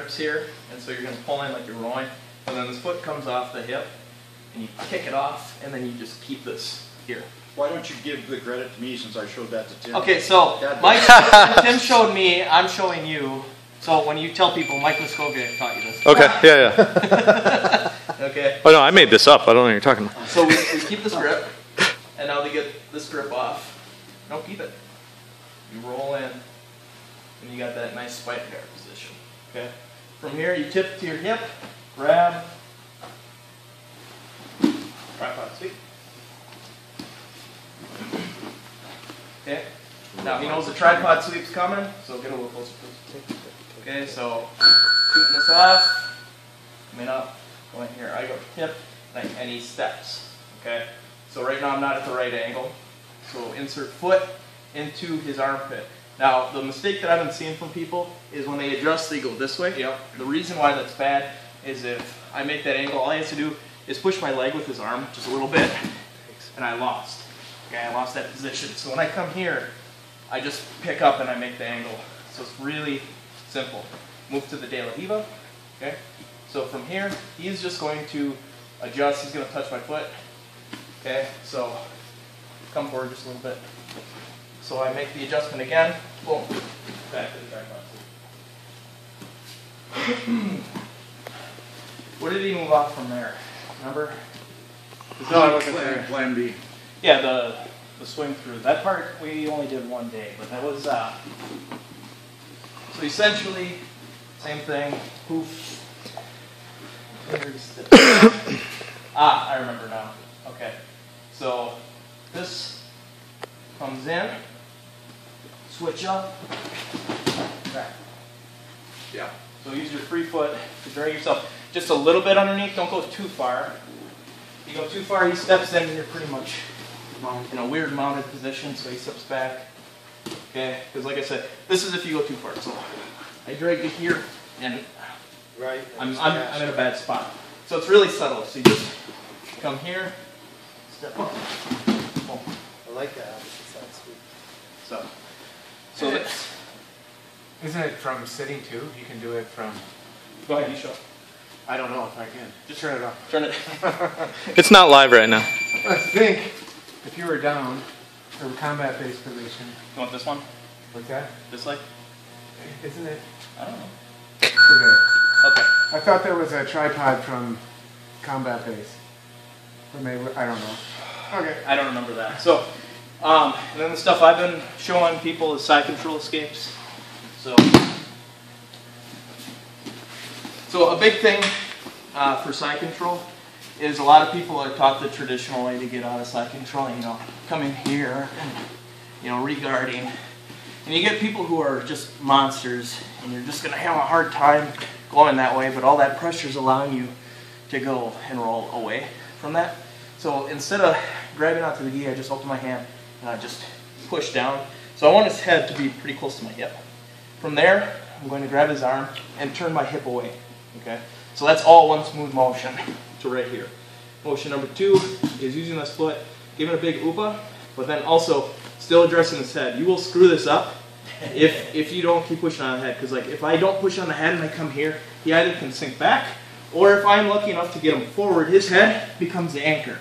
grips here, and so you're going to pull in like you're rowing, and then this foot comes off the hip, and you kick it off, and then you just keep this here. Why don't you give the credit to me since I showed that to Tim? Okay, so Mike, Tim showed me, I'm showing you. So when you tell people, Mike Muscovia taught you this. Okay, yeah. Okay. Oh no, I made this up. I don't know what you're talking about. So we keep this grip, and now to get this grip off, don't keep it. You roll in, and you got that nice spike guard position. Okay. From here, you tip to your hip, grab, tripod sweep. Okay. Now he knows the tripod sweep's coming, so get a little closer. Okay, so shooting this off, coming up, going here. I go hip, and he steps. Okay. So right now I'm not at the right angle. So insert foot into his armpit. Now the mistake that I've been seeing from people is when they adjust, they go this way. Yep. The reason why that's bad is if I make that angle, all he has to do is push my leg with his arm just a little bit, and I lost. Okay, I lost that position. So when I come here, I just pick up and I make the angle. So it's really simple. Move to the De La Riva. Okay. So from here, he's just going to adjust. He's going to touch my foot. Okay. So come forward just a little bit. So I make the adjustment again. Boom. Back to the tripod. What did he move off from there? Remember? No, I wasn't there. Plan B. Yeah, the swing through. That part we only did one day, but that was so essentially same thing. Poof. I remember now. Okay. So this comes in, switch up, back. Yeah. So use your free foot to drag yourself just a little bit underneath. Don't go too far. If you go too far, he steps in and you're pretty much in a weird mounted position, so he steps back. Okay, because like I said, this is if you go too far. So I drag you here, and right, I'm in a bad spot. So it's really subtle. So you just come here, step up. Boom. I like that. That's sweet. So that's. Isn't it from sitting too? You can do it from. Go ahead, you show. I don't know if I can. Just turn it off. Turn it. It's not live right now. I think if you were down from combat-based position. You want this one? Like that? This leg? Isn't it? I don't know. Forget it. Okay. I thought there was a tripod from combat base. Or maybe, I don't know. Okay. I don't remember that. So, and then the stuff I've been showing people is side control escapes. So a big thing for side control is a lot of people are taught the traditional way to get out of side control. You know, come in here and regarding. And you get people who are just monsters, and you're just going to have a hard time going that way, but all that pressure is allowing you to go and roll away from that. So instead of grabbing onto the gi, I just open my hand and I just push down. So I want his head to be pretty close to my hip. From there, I'm going to grab his arm and turn my hip away. Okay? So that's all one smooth motion to right here. Motion number 2 is using this foot, giving a big upa, but then also still addressing his head. You will screw this up if you don't keep pushing on the head. Because like if I don't push on the head and I come here, he either can sink back, or if I'm lucky enough to get him forward, his head becomes the anchor.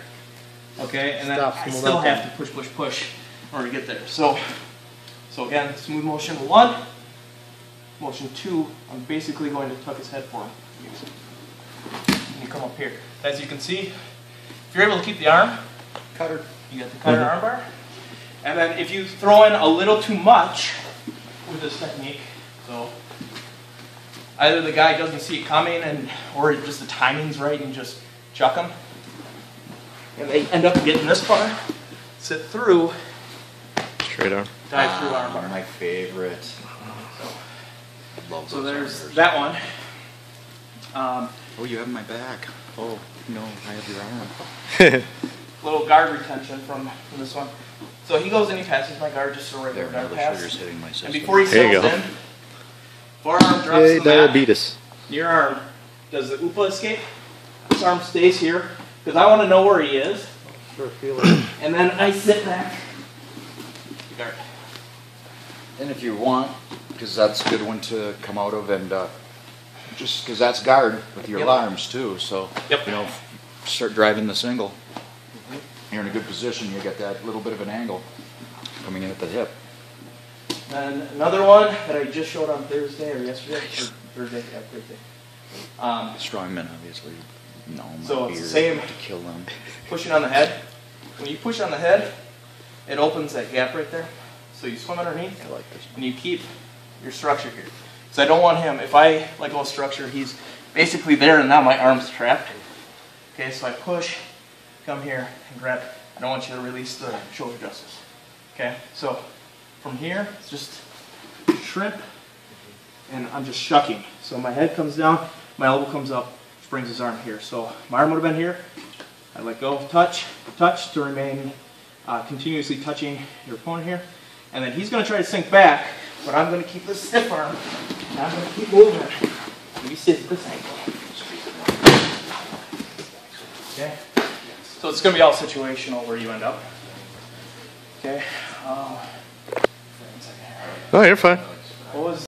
Okay? And then I still have to push, push, push in order to get there. So again, smooth motion 1. Motion 2, I'm basically going to tuck his head for him. And you come up here. As you can see, if you're able to keep the arm, cutter, you got the cutter arm bar. And then if you throw in a little too much with this technique, so either the guy doesn't see it coming or just the timing's right and just chuck them, and they end up getting this far, sit through, Straight arm. dive through arm bar. My favorite. Love So those there's armors. that one. Oh, you have my back. Oh, no, I have your arm. Little guard retention from this one. So he goes and he passes my guard just a regular There, guard now the pass. sugar's hitting my system. And before he There you settles go. in, forearm drops Yay, to the mat. diabetes. Your arm does the upa escape. This arm stays here because I want to know where he is. Sure, feel it. And then I sit back. Guard. And if you want, because that's a good one to come out of and Just because that's guard with your Yep. alarms too, so, Yep. you know, start driving the single. You're in a good position, you get that little bit of an angle coming in at the hip. Then another one that I just showed on Thursday or yesterday, or Thursday, yeah, Thursday. Strongmen, obviously, no, So it's the same- to kill them. Pushing on the head. When you push on the head, it opens that gap right there. So you swim underneath, I like this one. and you keep your structure here. So I don't want him, if I let go of structure, he's basically there and now my arm's trapped. Okay, so I push, come here and grab. I don't want you to release the shoulder justice. Okay, so from here, it's just shrimp, and I'm just shucking. So my head comes down, my elbow comes up, which brings his arm here. So my arm would have been here. I let go, touch to remain continuously touching your opponent here. And then he's going to try to sink back, but I'm going to keep this stiff arm, and I'm going to keep moving. Maybe sit at this angle. Okay? So it's going to be all situational where you end up. Okay? Oh, you're fine. What was